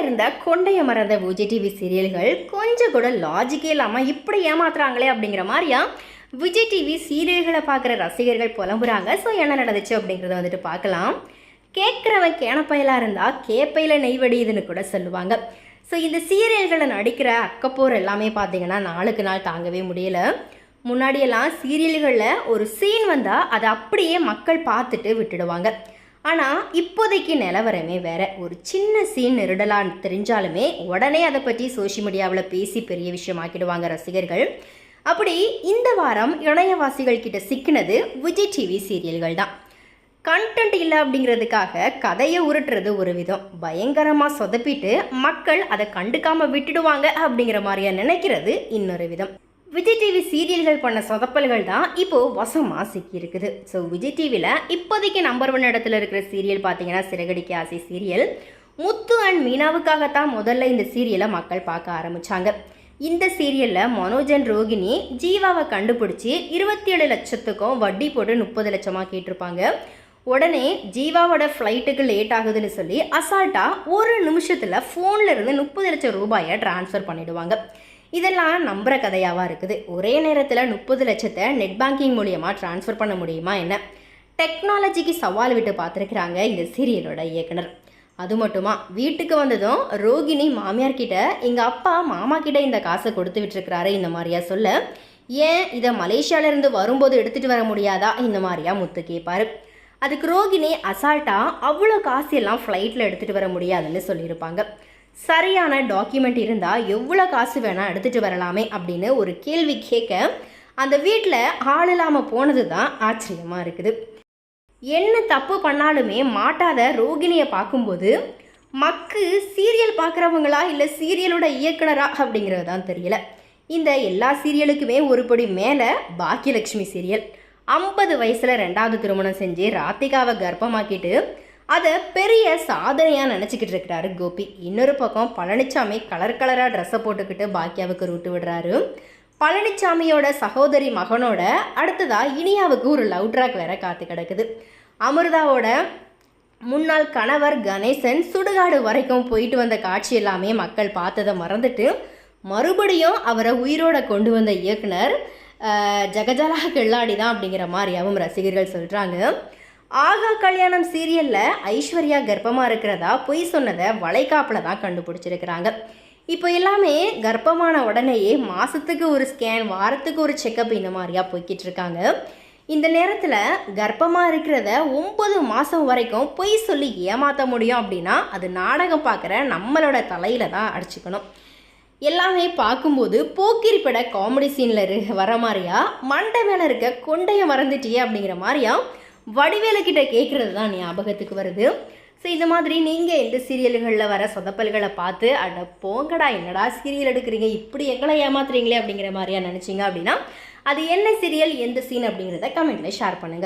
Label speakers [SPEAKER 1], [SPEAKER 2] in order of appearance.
[SPEAKER 1] இருந்த கொண்டைய மறந்த விஜய் டிவி சீரியல்கள் கொஞ்சம் கூட லாஜிக்கே இல்லாமல் இப்படி ஏமாத்துறாங்களே அப்படிங்கிற மாதிரியா விஜய் டிவி சீரியல்களை பார்க்குற ரசிகர்கள் புலம்புறாங்க. ஸோ என்ன நடந்துச்சு அப்படிங்கிறத வந்துட்டு பார்க்கலாம். கேட்குறவன் கேனப்பையிலாக இருந்தால் கேப்பையில் நெய்வடியுதுன்னு கூட சொல்லுவாங்க. ஸோ இந்த சீரியல்களை நடிக்கிற அக்கப்போர் எல்லாமே பார்த்தீங்கன்னா நாளுக்கு நாள் தாங்கவே முடியல. முன்னாடியெல்லாம் சீரியல்களில் ஒரு சீன் வந்தால் அதை அப்படியே மக்கள் பார்த்துட்டு விட்டுடுவாங்க. ஆனால் இப்போதைக்கு நிலவரமே வேறு. ஒரு சின்ன சீன் நெருடலான்னு தெரிஞ்சாலுமே உடனே அதை பற்றி சோஷியல் மீடியாவில் பேசி பெரிய விஷயமாக்கிடுவாங்க ரசிகர்கள். அப்படி இந்த வாரம் இணையவாசிகள் கிட்ட சிக்கினது விஜய் டிவி சீரியல்கள் தான். கண்டென்ட் இல்லை அப்படிங்கிறதுக்காக கதையை உருட்டுறது ஒரு விதம், பயங்கரமாக சொதப்பிட்டு மக்கள் அதை கண்டுக்காமல் விட்டுடுவாங்க அப்படிங்கிற மாதிரியா நினைக்கிறது இன்னொரு விதம். விஜய் டிவி சீரியல்கள் பண்ண சொதப்பல்கள் தான் இப்போது வசமாக சிக்கியிருக்குது. ஸோ விஜய் டிவியில் இப்போதைக்கு நம்பர் 1 இடத்துல இருக்கிற சீரியல் பார்த்தீங்கன்னா சிறகடிக்க ஆசை சீரியல். முத்து அண்ட் மீனாவுக்காகத்தான் முதல்ல இந்த சீரியலை மக்கள் பார்க்க ஆரம்பித்தாங்க. இந்த சீரியலில் மனோஜன் ரோகிணி ஜீவாவை கண்டுபிடிச்சி 27 லட்சத்துக்கும் வட்டி போட்டு 30 லட்சமாக கேட்டிருப்பாங்க. உடனே ஜீவாவோட ஃப்ளைட்டுக்கு லேட் ஆகுதுன்னு சொல்லி அசால்ட்டாக ஒரு நிமிஷத்தில் ஃபோனில் இருந்து 30 லட்சம் ரூபாயை ட்ரான்ஸ்ஃபர் பண்ணிவிடுவாங்க. இதெல்லாம் நம்புகிற கதையாவாக இருக்குது. ஒரே நேரத்தில் 30 லட்சத்தை நெட் பேங்கிங் மூலியமாக ட்ரான்ஸ்ஃபர் பண்ண முடியுமா என்ன? டெக்னாலஜிக்கு சவால் விட்டு பார்த்துருக்குறாங்க இந்த சீரியலோட இயக்குனர். அது மட்டுமா, வீட்டுக்கு வந்ததும் ரோகிணி மாமியார் கிட்ட எங்கள் அப்பா மாமா கிட்ட இந்த காசை கொடுத்து விட்டுருக்கிறாரு இந்த மாதிரியா சொல்ல, ஏன் இதை மலேசியாவிலேருந்து வரும்போது எடுத்துகிட்டு வர முடியாதா இந்த மாதிரியா முத்து கேட்பார். அதுக்கு ரோகிணி அசால்ட்டாக அவ்வளோ காசு எல்லாம் ஃப்ளைட்டில் எடுத்துகிட்டு வர முடியாதுன்னு சொல்லியிருப்பாங்க. சரியான டாக்குமெண்ட் இருந்தால் எவ்வளோ காசு வேணால் எடுத்துகிட்டு வரலாமே அப்படின்னு ஒரு கேள்வி கேட்க அந்த வீட்டில் ஆள் இல்லாமல் போனது தான் ஆச்சரியமாக இருக்குது. என்ன தப்பு பண்ணாலுமே மாட்டாத ரோகிணியை பார்க்கும்போது மக்கு சீரியல் பார்க்குறவங்களா இல்லை சீரியலோட இயக்குனரா அப்படிங்கிறது தான் தெரியல. இந்த எல்லா சீரியலுக்குமே ஒருபடி மேலே பாக்கியலட்சுமி சீரியல். 50 வயசில் 2வது திருமணம் செஞ்சு ராதிகாவை கர்ப்பமாக்கிட்டு அதை பெரிய சாதனையாக நினச்சிக்கிட்டு இருக்கிறாரு கோபி. இன்னொரு பக்கம் பழனிசாமி கலராக ட்ரெஸ்ஸை போட்டுக்கிட்டு பாக்கியாவுக்கு ரூட்டு விடுறாரு. பழனிசாமியோட சகோதரி மகனோட அடுத்ததாக இனியாவுக்கு ஒரு லவ் ட்ராக் வேற காத்து கிடக்குது. அமிர்தாவோட முன்னாள் கணவர் கணேசன் சுடுகாடு வரைக்கும் போயிட்டு வந்த காட்சி எல்லாமே மக்கள் பார்த்ததை மறந்துட்டு மறுபடியும் அவரை உயிரோட கொண்டு வந்த இயக்குனர் ஜகஜலா கில்லாடி தான் அப்படிங்கிற மாதிரியாவும் ரசிகர்கள் சொல்கிறாங்க. ஆகா கல்யாணம் சீரியலில் ஐஸ்வர்யா கர்ப்பமாக இருக்கிறதா பொய் சொன்னதை வளைகாப்பில் தான் கண்டுபிடிச்சிருக்கிறாங்க. இப்போ எல்லாமே கர்ப்பமான உடனேயே மாதத்துக்கு ஒரு ஸ்கேன், வாரத்துக்கு ஒரு செக்கப் இந்த மாதிரியா போய்கிட்டு இருக்காங்க. இந்த நேரத்தில் கர்ப்பமாக இருக்கிறத 9 மாதம் வரைக்கும் பொய் சொல்லி ஏமாற்ற முடியும் அப்படின்னா அது நாடகம் பார்க்குற நம்மளோட தலையில் தான் அடிச்சுக்கணும். எல்லாமே பார்க்கும்போது போக்கிரி பட காமெடி சீனில் வர மாதிரியா மண்டை மேலே இருக்க கொண்டையை மறந்துட்டியே அப்படிங்கிற மாதிரியா வடிவேலு கிட்ட கேட்குறது தான் ஞாபகத்துக்கு வருது. ஸோ இந்த மாதிரி நீங்கள் எந்த சீரியல்களில் வர சொதப்பல்களை பார்த்து அட போங்கடா என்னடா சீரியல் எடுக்கிறீங்க இப்படி எங்களை ஏமாத்துறீங்களே அப்படிங்கிற மாதிரியா நினச்சிங்க அப்படின்னா அது என்ன சீரியல், எந்த சீன் அப்படிங்கிறத கமெண்ட்டில் ஷேர் பண்ணுங்கள்.